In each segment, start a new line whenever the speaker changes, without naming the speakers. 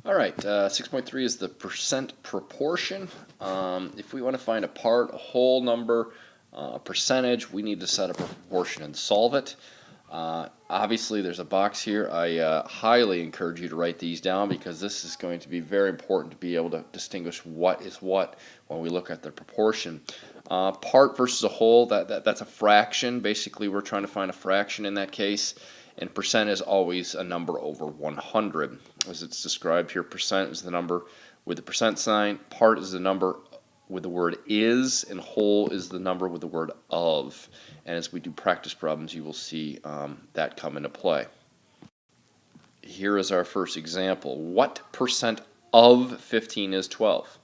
All right, 6.3 is the percent proportion. If we want to find a part, a whole number, a percentage, we need to set up a proportion and solve it. Obviously, there's a box here. I highly encourage you to write these down because this is going to be very important to be able to distinguish what is what when we look at the proportion. Part versus a whole, that's a fraction. Basically, we're trying to find a fraction in that case. And percent is always a number over 100. As it's described here, percent is the number with the percent sign, part is the number with the word is, and whole is the number with the word of. And as we do practice problems, you will see that come into play. Here is our first example. What percent of 15 is 12?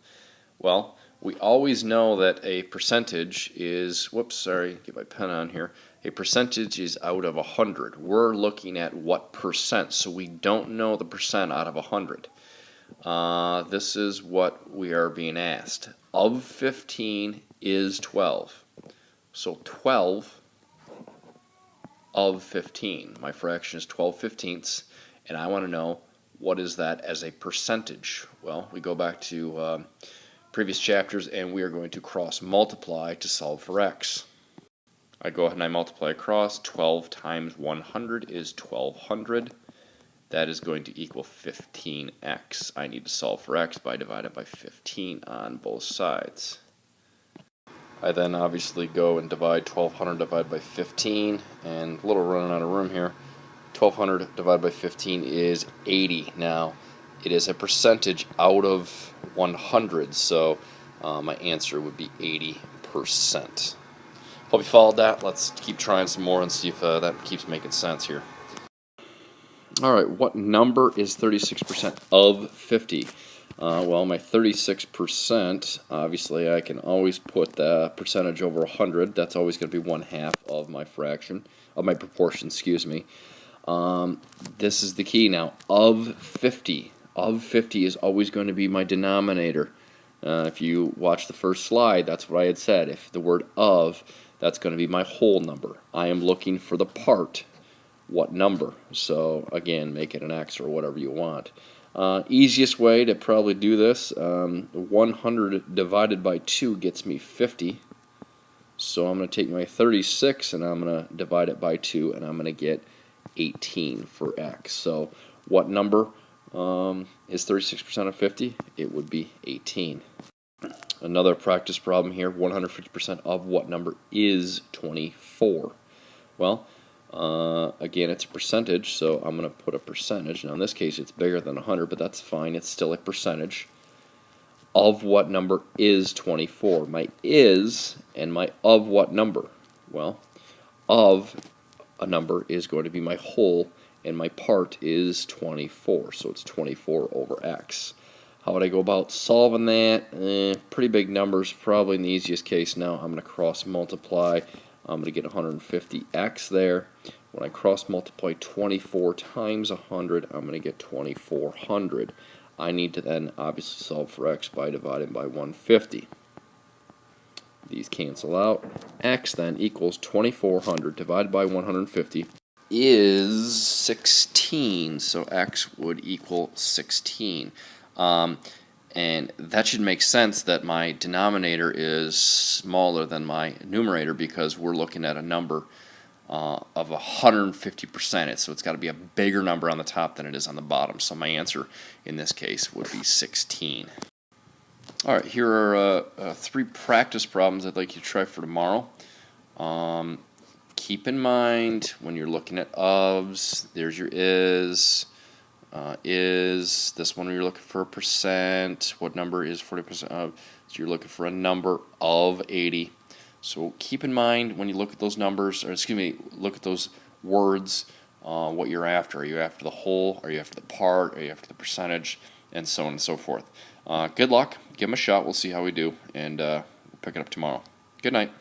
Well, we always know that a percentage is, get my pen on here. A percentage is out of 100. We're looking at what percent, so we don't know the percent out of 100. This is what we are being asked. Of 15 is 12. So 12 of 15. My fraction is 12/15, and I want to know what is that as a percentage. Well, we go back to previous chapters, and we are going to cross multiply to solve for x. I go ahead and I multiply across. 12 times 100 is 1200. That is going to equal 15x. I need to solve for x by dividing by 15 on both sides. I then obviously go and divide 1200 divided by 15, and a little running out of room here. 1200 divided by 15 is 80. Now, it is a percentage out of 100, so my answer would be 80%. Hope you followed that. Let's keep trying some more and see if that keeps making sense here. All right, what number is 36% of 50? Well, my 36%, obviously I can always put the percentage over 100. That's always going to be 1/2 of my fraction, of my proportion, excuse me. This is the key now. Of 50. Of 50 is always going to be my denominator. If you watch the first slide, that's what I had said. If the word of, that's going to be my whole number. I am looking for the part. What number? So again, make it an x or whatever you want. Easiest way to probably do this, 100 divided by 2 gets me 50. So I'm going to take my 36 and I'm going to divide it by 2, and I'm going to get 18 for x. So what number is 36% of 50? It would be 18. Another practice problem here, 150% of what number is 24? Well, again, it's a percentage, so I'm going to put a percentage. Now in this case it's bigger than 100, but that's fine, it's still a percentage. Of what number is 24? My is and my of what number? Well, of a number is going to be my whole, and my part is 24, so it's 24 over x. How would I go about solving that? Pretty big numbers, probably in the easiest case now. I'm going to cross multiply. I'm going to get 150x there. When I cross multiply 24 times 100, I'm going to get 2400. I need to then obviously solve for x by dividing by 150. These cancel out. X then equals 2400 divided by 150 is 16. So x would equal 16. And that should make sense that my denominator is smaller than my numerator because we're looking at a number of 150%. So it's got to be a bigger number on the top than it is on the bottom. So my answer in this case would be 16. All right, here are 3 practice problems I'd like you to try for tomorrow. Keep in mind when you're looking at ofs, there's your is this one you're looking for a percent. What number is 40% of? So you're looking for a number of 80. So keep in mind when you look at those numbers, or excuse me, look at those words, what you're after. Are you after the whole? Are you after the part? Are you after the percentage? And so on and so forth. Good luck. Give them a shot. We'll see how we do, and we'll pick it up tomorrow. Good night.